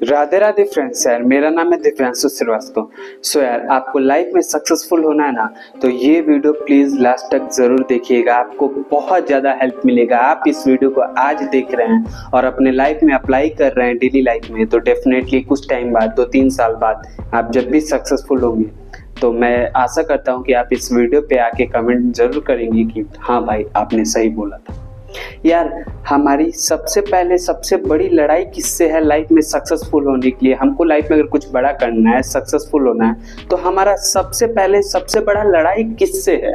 Radhe Radhe friends. यार मेरा नाम है दिव्यांशु श्रीवास्तव। यार आपको लाइफ में सक्सेसफुल होना है ना, तो ये वीडियो प्लीज लास्ट तक जरूर देखिएगा, आपको बहुत ज़्यादा हेल्प मिलेगा। आप इस वीडियो को आज देख रहे हैं और अपने लाइफ में अप्लाई कर रहे हैं डेली लाइफ में, तो डेफिनेटली कुछ टाइम बाद 2-3 साल बाद आप जब भी सक्सेसफुल होंगे, तो मैं आशा करता हूँ कि आप इस वीडियो पे आके कमेंट जरूर करेंगे कि हाँ भाई आपने सही बोला था। यार हमारी सबसे बड़ी लड़ाई किससे है लाइफ में सक्सेसफुल होने के लिए? हमको लाइफ में अगर कुछ बड़ा करना है, सक्सेसफुल होना है, तो हमारा सबसे बड़ा लड़ाई किससे है?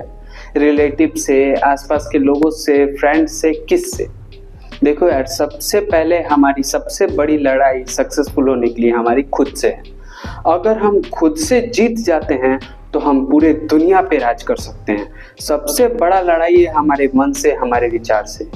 रिलेटिव से, आसपास के लोगों से, फ्रेंड से, किससे? देखो यार, सबसे पहले हमारी सबसे बड़ी लड़ाई सक्सेसफुल होने के लिए हमारी खुद से है। अगर हम खुद से जीत जाते हैं तो हम पूरे दुनिया पे राज कर सकते हैं। सबसे बड़ा लड़ाई है हमारे मन से, हमारे विचार से।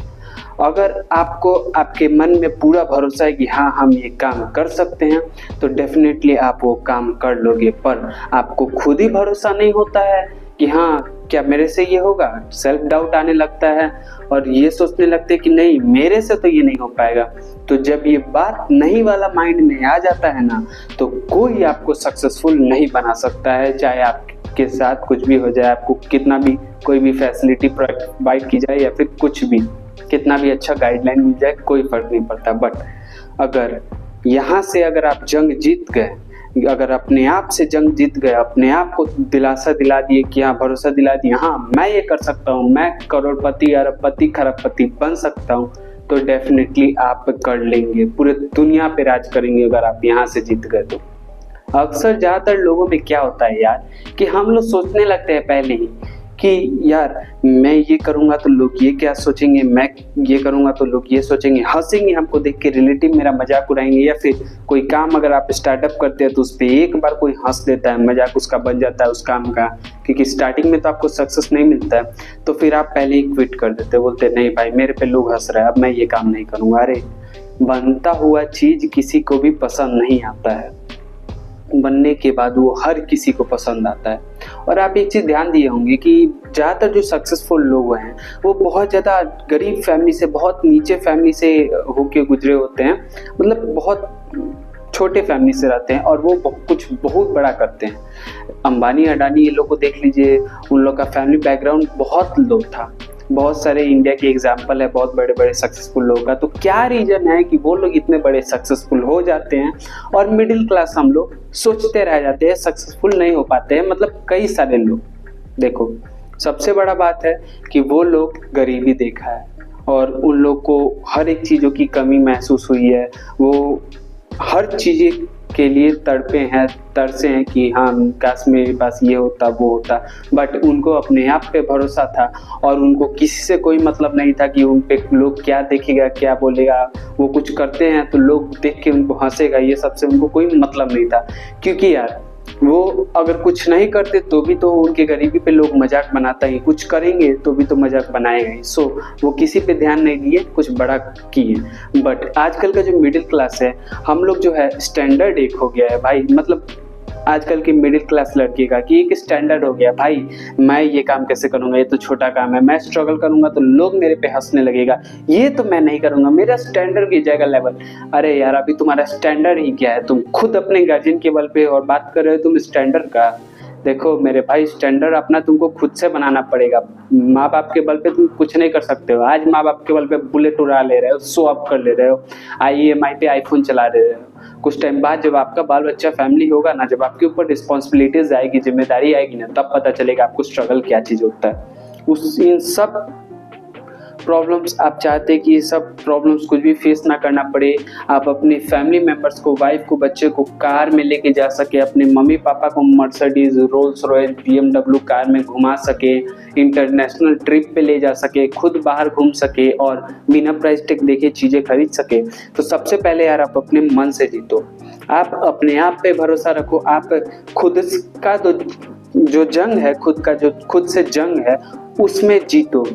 अगर आपको आपके मन में पूरा भरोसा है कि हाँ हम ये काम कर सकते हैं, तो डेफिनेटली आप वो काम कर लोगे। पर आपको खुद ही भरोसा नहीं होता है कि हाँ क्या मेरे से ये होगा, सेल्फ डाउट आने लगता है और ये सोचने लगते हैं कि नहीं मेरे से तो ये नहीं हो पाएगा। तो जब ये बात नहीं वाला माइंड में आ जाता है ना, तो कोई आपको सक्सेसफुल नहीं बना सकता है। चाहे आपके साथ कुछ भी हो जाए, आपको कितना भी कोई भी फैसिलिटी प्रोवाइड की जाए या फिर कुछ भी कितना भी अच्छा गाइडलाइन मिल जाए, कोई फर्क नहीं पड़ता। बट अगर यहाँ से अगर आप जंग जीत गए, अगर अपने आप से जंग जीत गए, अपने आप को दिलासा दिला दिए कि हाँ, भरोसा दिला दिए हाँ मैं ये कर सकता हूँ, मैं करोड़पति, अरबपति, खरबपति बन सकता हूँ, तो डेफिनेटली आप कर लेंगे, पूरे दुनिया पे राज करेंगे अगर आप यहाँ से जीत गए तो। अक्सर ज़्यादातर लोगों में क्या होता है यार कि हम लोग सोचने लगते हैं पहले ही कि यार मैं ये करूँगा तो लोग ये क्या सोचेंगे, मैं ये करूँगा तो लोग ये सोचेंगे, हंसेंगे हमको देख के, रिलेटिव मेरा मजाक उड़ाएंगे। या फिर कोई काम अगर आप स्टार्टअप करते हैं तो उस पर एक बार कोई हंस देता है, मजाक उसका बन जाता है उस काम का, क्योंकि स्टार्टिंग में तो आपको सक्सेस नहीं मिलता है, तो फिर आप पहले ही क्विट कर देते, बोलते नहीं भाई मेरे पे लोग हंस रहे हैं, अब मैं ये काम नहीं करूँगा। अरे बनता हुआ चीज़ किसी को भी पसंद नहीं आता है, बनने के बाद वो हर किसी को पसंद आता है। और आप एक चीज़ ध्यान दिए होंगे कि ज़्यादातर जो सक्सेसफुल लोग हैं वो बहुत ज़्यादा गरीब फैमिली से, बहुत नीचे फैमिली से होके गुजरे होते हैं, मतलब बहुत छोटे फैमिली से रहते हैं और वो कुछ बहुत बड़ा करते हैं। अंबानी, अडानी, ये लोग को देख लीजिए, उन लोग का फैमिली बैकग्राउंड बहुत लो था। बहुत सारे इंडिया के एग्जाम्पल है बहुत बड़े बड़े सक्सेसफुल लोगों का। तो क्या रीजन है कि वो लोग इतने बड़े सक्सेसफुल हो जाते हैं और मिडिल क्लास हम लोग सोचते रह जाते हैं, सक्सेसफुल नहीं हो पाते हैं? मतलब कई सारे लोग, देखो सबसे बड़ा बात है कि वो लोग गरीबी देखा है और उन लोग को हर एक चीज़ों की कमी महसूस हुई है, वो हर चीज़ के लिए तड़पे हैं, तरसे हैं कि हाँ काश मेरे पास ये होता वो होता। बट उनको अपने आप पे भरोसा था और उनको किसी से कोई मतलब नहीं था कि उन पे लोग क्या देखेगा, क्या बोलेगा। वो कुछ करते हैं तो लोग देख के उनको हंसेगा, ये सबसे उनको कोई मतलब नहीं था। क्योंकि यार वो अगर कुछ नहीं करते तो भी तो उनके गरीबी पे लोग मजाक बनाता ही, कुछ करेंगे तो भी तो मजाक बनाएगा ही। सो वो किसी पे ध्यान नहीं दिए, कुछ बड़ा किए। बट आजकल का जो मिडिल क्लास है, हम लोग जो है स्टैंडर्ड एक हो गया है भाई, मतलब आजकल के मिडिल क्लास लड़के का कि एक स्टैंडर्ड हो गया भाई, मैं ये काम कैसे करूँगा, ये तो छोटा काम है, मैं स्ट्रगल करूँगा तो लोग मेरे पे हंसने लगेगा, ये तो मैं नहीं करूँगा, मेरा स्टैंडर्ड गिर जाएगा लेवल। अरे यार अभी तुम्हारा स्टैंडर्ड ही क्या है? तुम खुद अपने गार्जियन के बल पे और बात कर रहे हो तुम स्टैंडर्ड का। देखो मेरे भाई, स्टैंडर्ड अपना तुमको खुद से बनाना पड़ेगा। माँ बाप के बल पे तुम कुछ नहीं कर सकते हो। आज माँ बाप के बल पे बुलेट उड़ा ले रहे हो, शो अप कर ले रहे हो, IEMI पे आईफोन चला रहे हो। कुछ टाइम बाद जब आपका बाल बच्चा फैमिली होगा ना, जब आपके ऊपर रिस्पॉन्सिबिलिटीज आएगी, जिम्मेदारी आएगी ना, तब पता चलेगा आपको स्ट्रगल क्या चीज़ होता है। इन सब प्रॉब्लम्स आप चाहते हैं कि ये सब प्रॉब्लम्स कुछ भी फेस ना करना पड़े, आप अपने फैमिली मेम्बर्स को, वाइफ को, बच्चे को कार में लेके जा सके, अपने मम्मी पापा को Mercedes, Rolls Royce, BMW car में घुमा सके, इंटरनेशनल ट्रिप पे ले जा सके, खुद बाहर घूम सके और बिना प्राइस टैग देखे चीज़ें खरीद सके, तो सबसे पहले यार आप अपने मन से जीतो, आप अपने आप पे भरोसा रखो। आप खुद का जो जंग है, खुद से जंग है, उसमें जीतो।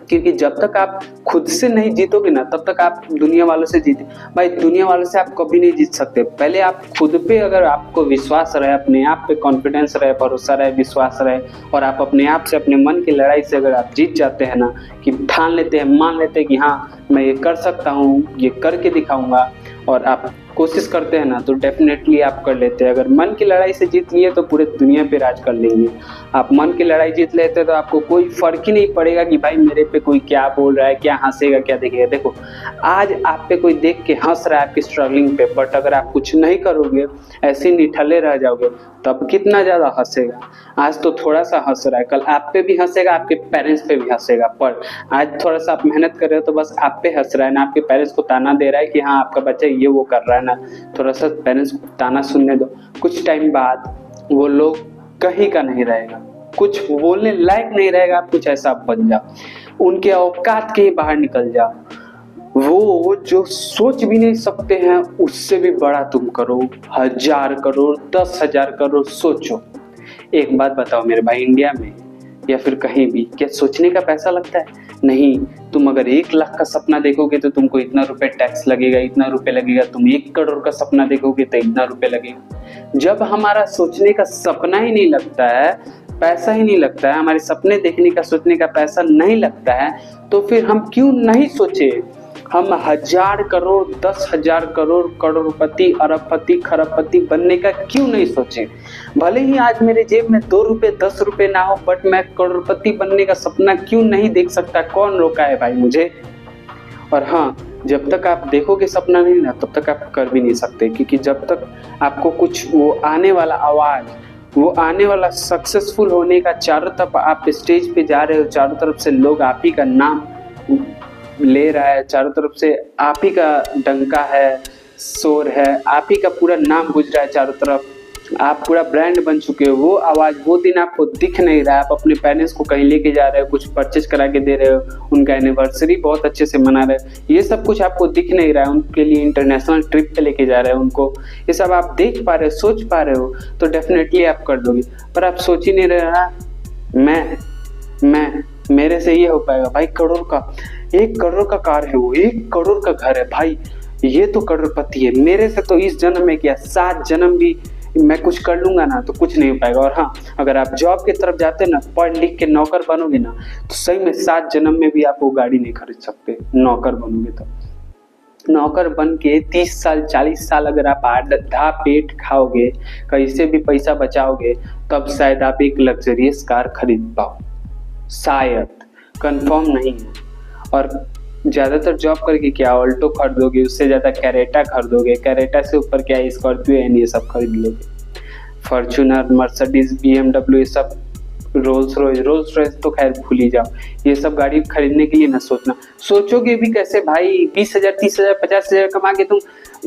क्योंकि जब तक आप खुद से नहीं जीतोगे ना, तब तक आप दुनिया वालों से जीते भाई, दुनिया वालों से आप कभी नहीं जीत सकते। पहले आप खुद पे अगर आपको विश्वास रहे, अपने आप पे कॉन्फिडेंस रहे, भरोसा रहे, विश्वास रहे, और आप अपने आप से, अपने मन की लड़ाई से अगर आप जीत जाते हैं ना, कि ठान लेते हैं, मान लेते हैं कि हाँ मैं ये कर सकता हूँ, ये करके दिखाऊंगा, और आप कोशिश करते हैं ना तो डेफिनेटली आप कर लेते हैं। अगर मन की लड़ाई से जीत लिए तो पूरे दुनिया पे राज कर लेंगे। आप मन की लड़ाई जीत लेते हैं तो आपको कोई फर्क ही नहीं पड़ेगा कि भाई मेरे पे कोई क्या बोल रहा है, क्या हंसेगा, क्या देखेगा। देखो आज आप पे कोई देख के हंस रहा है आपकी स्ट्रगलिंग पे, बट अगर आप कुछ नहीं करोगे, ऐसे निठल्ले रह जाओगे, तब कितना ज्यादा हंसेगा। आज तो थोड़ा सा हंस रहा है, कल आप पे भी हंसेगा, आपके पेरेंट्स पे भी हंसेगा। पर आज थोड़ा सा आप मेहनत कर रहे हो तो बस आप पे हंस रहा है ना, आपके पेरेंट्स को ताना दे रहा है कि हाँ आपका बच्चा ये वो कर रहा है ना। थोड़ा सा पेरेंट्स को ताना सुनने दो, कुछ टाइम बाद वो लोग कहीं का नहीं रहेगा, कुछ बोलने लायक नहीं रहेगा। आप कुछ ऐसा बन जाओ, उनके औकात के ही बाहर निकल जाओ। वो जो सोच भी नहीं सकते हैं उससे भी बड़ा तुम करो, 1000 करोड़ 10,000 करोड़ सोचो। एक बात बताओ मेरे भाई, इंडिया में या फिर कहीं भी क्या सोचने का पैसा लगता है? नहीं। तुम अगर 1 लाख का सपना देखोगे तो तुमको इतना रुपए टैक्स लगेगा, इतना रुपए लगेगा। तुम 1 करोड़ का सपना देखोगे तो इतना रुपए लगेगा। जब हमारा सोचने का सपना ही नहीं लगता है, पैसा ही नहीं लगता है, हमारे सपने देखने का सोचने का पैसा नहीं लगता है, तो फिर हम क्यों नहीं सोचे? हम 1000 करोड़ 10,000 करोड़ करोड़पति अरबपति खरबपति बनने का क्यों नहीं सोचे? भले ही आज मेरे जेब में 2 रुपए 10 रुपए ना हो, बट मैं करोड़पति बनने का सपना क्यों नहीं देख सकता? कौन रोका है भाई मुझे? और हाँ, जब तक आप देखोगे सपना नहीं ना, तब तक आप कर भी नहीं सकते। क्योंकि जब तक आपको कुछ वो आने वाला आवाज, वो आने वाला सक्सेसफुल होने का, चारों तरफ आप स्टेज पे जा रहे हो, चारों तरफ से लोग आप ही का नाम ले रहा है, चारों तरफ से आप ही का डंका है, शोर है, आप ही का पूरा नाम गुज रहा है चारों तरफ, आप पूरा ब्रांड बन चुके हो। वो आवाज वो दिन आपको दिख नहीं रहा है। आप अपने पेरेंट्स को कहीं लेके जा रहे हो, कुछ परचेज करा के दे रहे हो, उनका एनिवर्सरी बहुत अच्छे से मना रहे हो, ये सब कुछ आपको दिख नहीं रहा है। उनके लिए इंटरनेशनल ट्रिप पे लेके जा रहे हो उनको, ये सब आप देख पा रहे हो, सोच पा रहे हो, तो डेफिनेटली आप कर दोगे। पर आप सोच ही नहीं रहे, मैं मेरे से ये हो पाएगा? भाई करोड़ का 1 करोड़ का कार है, वो 1 करोड़ का घर है भाई, ये तो करोड़पति है। मेरे से तो इस जन्म में क्या 7 जन्म भी मैं कुछ कर लूंगा ना तो कुछ नहीं हो पाएगा। और हाँ, अगर आप जॉब की तरफ जाते ना, पढ़ लिख के नौकर बनोगे ना, तो सही में 7 जन्म में भी आप वो गाड़ी नहीं खरीद सकते। नौकर बनोगे तो नौकर बन के 30 साल 40 साल अगर आप आधा पेट खाओगे, कहीं से भी पैसा बचाओगे, तब शायद आप एक लग्जरियस कार खरीद पाओ, शायद, कंफर्म नहीं है। और ज़्यादातर जॉब करके क्या ऑल्टो खरीदोगे, उससे ज़्यादा कैरेटा खरीदोगे, कैरेटा से ऊपर क्या स्कॉर्पियो एंड ये सब खरीद लोगे, फॉर्च्यूनर, मर्सिडीज, BMW, ये सब, रोल्स रॉयस तो खैर भूल ही जाओ। ये सब गाड़ी खरीदने के लिए ना सोचना। सोचोगे भी कैसे भाई? 20,000 30,000 50,000 कमा के तुम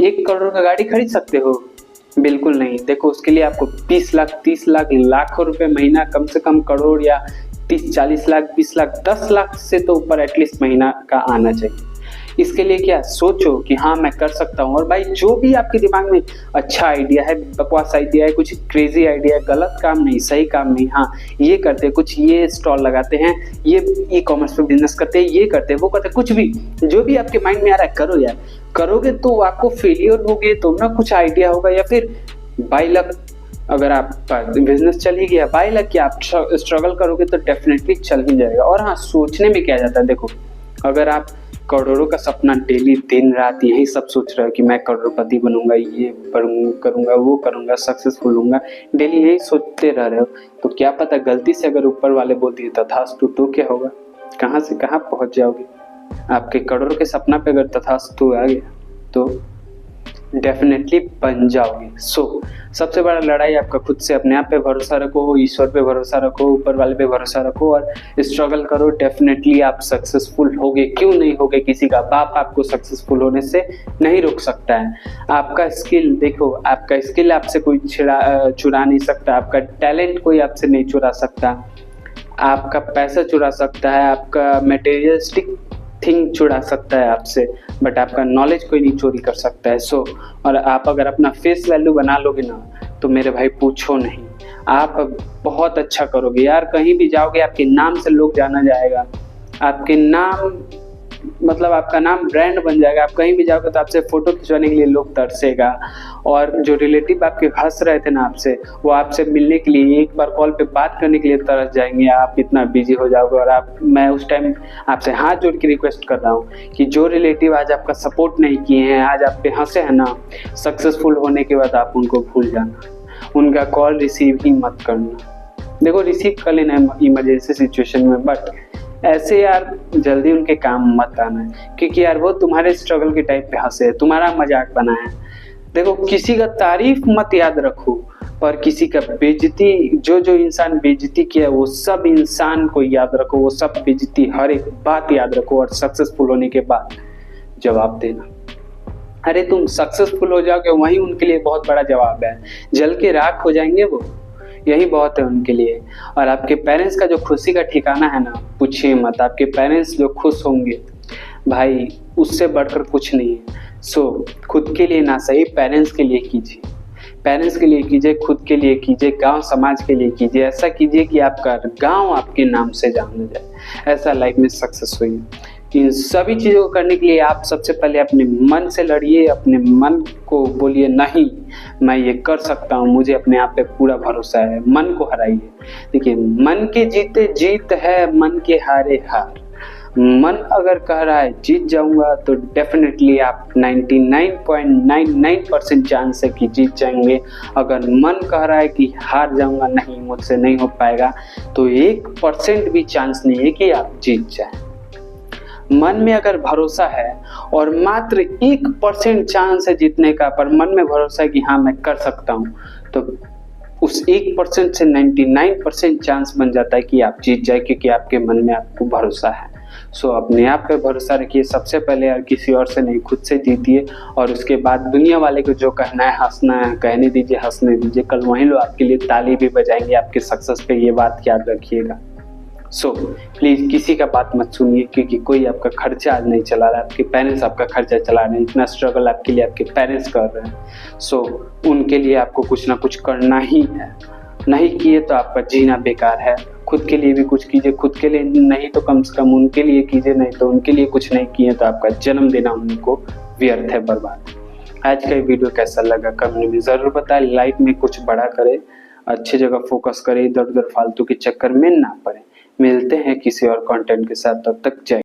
1 करोड़ का गाड़ी खरीद सकते हो? बिल्कुल नहीं। देखो उसके लिए आपको 20 लाख 30 लाख लाखों रुपए महीना, कम से कम करोड़ या 30-40 लाख 20 लाख 10 लाख से तो ऊपर एटलीस्ट महीना का आना चाहिए। इसके लिए क्या सोचो कि हाँ मैं कर सकता हूँ। और भाई जो भी आपके दिमाग में अच्छा आइडिया है, बकवास आइडिया है, कुछ क्रेजी आइडिया है, गलत काम नहीं, सही काम नहीं, हाँ ये करते, कुछ ये स्टॉल लगाते हैं, ये ई-कॉमर्स पे बिजनेस करते हैं, ये करते वो करते, कुछ भी जो भी आपके माइंड में आ रहा है करो यार। करोगे तो आपको फेलियर होगे तो ना कुछ आइडिया होगा, या फिर बाय लक अगर आपका बिजनेस चल ही गया, बाय लक कि आप स्ट्रगल करोगे तो डेफिनेटली चल ही जाएगा। और हाँ, सोचने में क्या जाता है, देखो अगर आप करोड़ों का सपना डेली दिन रात यही सब सोच रहे हो कि मैं करोड़पति बनूंगा, ये करूंगा, वो करूंगा, सक्सेसफुल होऊंगा, डेली यही सोचते रह रहे हो, तो क्या पता गलती से अगर ऊपर वाले बोल दिए तथास्तु तो क्या होगा? कहाँ से कहाँ पहुंच जाओगे? आपके करोड़ के सपना पे अगर तथास्तु आ गया तो डेफिनेटली बन जाओगे। सबसे बड़ा लड़ाई आपका खुद से, अपने आप पे भरोसा रखो, ईश्वर पे भरोसा रखो, ऊपर वाले पे भरोसा रखो और स्ट्रगल करो। डेफिनेटली आप सक्सेसफुल होगे, क्यों नहीं होगे? किसी का बाप आपको सक्सेसफुल होने से नहीं रोक सकता है। आपका स्किल देखो, आपका स्किल आपसे कोई चुरा नहीं सकता, आपका टैलेंट कोई आपसे नहीं चुरा सकता, आपका पैसा चुरा सकता है, आपका मटेरियलिस्टिक थिंग चुरा सकता है आपसे, बट आपका नॉलेज कोई नहीं चोरी कर सकता है। और आप अगर अपना फेस वैल्यू बना लोगे ना, तो मेरे भाई पूछो नहीं, आप बहुत अच्छा करोगे यार। कहीं भी जाओगे आपके नाम से लोग जाना जाएगा, आपके नाम मतलब आपका नाम ब्रांड बन जाएगा। आप कहीं भी जाओगे तो आपसे फोटो खिंचवाने के लिए लोग तरसेगा। और जो रिलेटिव आपके हंस रहे थे ना आपसे, वो आपसे मिलने के लिए, एक बार कॉल पे बात करने के लिए तरस जाएंगे। आप इतना बिजी हो जाओगे। और मैं उस टाइम आपसे हाथ जोड़ के रिक्वेस्ट कर रहा हूँ कि जो रिलेटिव आज आपका सपोर्ट नहीं किए हैं, आज आप पे हंसे हैं ना, सक्सेसफुल होने के बाद आप उनको भूल जाना, उनका कॉल रिसीव ही मत करना। देखो, रिसीव कर लेना इमरजेंसी सिचुएशन में, बट ऐसे यार जल्दी उनके काम मत आना है, क्योंकि यार वो तुम्हारे स्ट्रगल के टाइम पे हंसे, तुम्हारा मजाक बनाया। देखो, किसी का तारीफ मत याद रखो, पर किसी का बेइज्जती, जो इंसान बेइज्जती किया वो सब इंसान को याद रखो, वो सब बेइज्जती हर एक बात याद रखो, और सक्सेसफुल होने के बाद जवाब देना। अरे तुम सक्सेसफुल हो जाओगे, वही उनके लिए बहुत बड़ा जवाब है। जल के राख हो जाएंगे वो, यही बहुत है उनके लिए। और आपके पेरेंट्स का जो खुशी का ठिकाना है ना, पूछिए मत। आपके पेरेंट्स जो खुश होंगे भाई, उससे बढ़कर कुछ नहीं है। सो खुद के लिए ना सही, पेरेंट्स के लिए कीजिए। पेरेंट्स के लिए कीजिए, खुद के लिए कीजिए, गांव समाज के लिए कीजिए। ऐसा कीजिए कि आपका गांव आपके नाम से जाना जाए। ऐसा लाइफ में सक्सेस हुई। इन सभी चीज़ों को करने के लिए आप सबसे पहले अपने मन से लड़िए। अपने मन को बोलिए, नहीं मैं ये कर सकता हूँ, मुझे अपने आप पे पूरा भरोसा है। मन को हराइए। देखिए, मन के जीते जीत है, मन के हारे हार। मन अगर कह रहा है जीत जाऊंगा, तो डेफिनेटली आप 99.99% चांस है कि जीत जाएंगे। अगर मन कह रहा है कि हार जाऊंगा, नहीं मुझसे नहीं हो पाएगा, तो 1% भी चांस नहीं है कि आप जीत जाएं। मन में अगर भरोसा है और मात्र 1% चांस है जीतने का, पर मन में भरोसा है कि हाँ मैं कर सकता हूँ, तो उस 1% से 99% चांस बन जाता है कि आप जीत जाए, क्योंकि आपके मन में आपको भरोसा है। सो अपने आप पे भरोसा रखिए सबसे पहले, और किसी और से नहीं, खुद से जीतिए। और उसके बाद दुनिया वाले को जो कहना है, हंसना है, कहने दीजिए, हंसने दीजिए। कल वही लोग आपके लिए ताली भी बजाएंगे आपके सक्सेस पे, ये बात याद रखिएगा। सो प्लीज किसी का बात मत सुनिए, क्योंकि कोई आपका खर्चा आज नहीं चला रहा है। आपके पेरेंट्स आपका खर्चा चला रहे हैं। इतना स्ट्रगल आपके लिए आपके पेरेंट्स कर रहे हैं। सो उनके लिए आपको कुछ ना कुछ करना ही है। नहीं किए तो आपका जीना बेकार है। खुद के लिए भी कुछ कीजिए। खुद के लिए नहीं तो कम से कम उनके लिए कीजिए। नहीं तो उनके लिए कुछ नहीं किए तो आपका जन्म देना उनको व्यर्थ है, बर्बाद। आज का ये वीडियो कैसा लगा कमेंट में जरूर बताएं। लाइफ में कुछ बड़ा करे, अच्छी जगह फोकस करे, इधर उधर फालतू के चक्कर में ना पड़े। मिलते हैं किसी और कंटेंट के साथ, तब तक जय।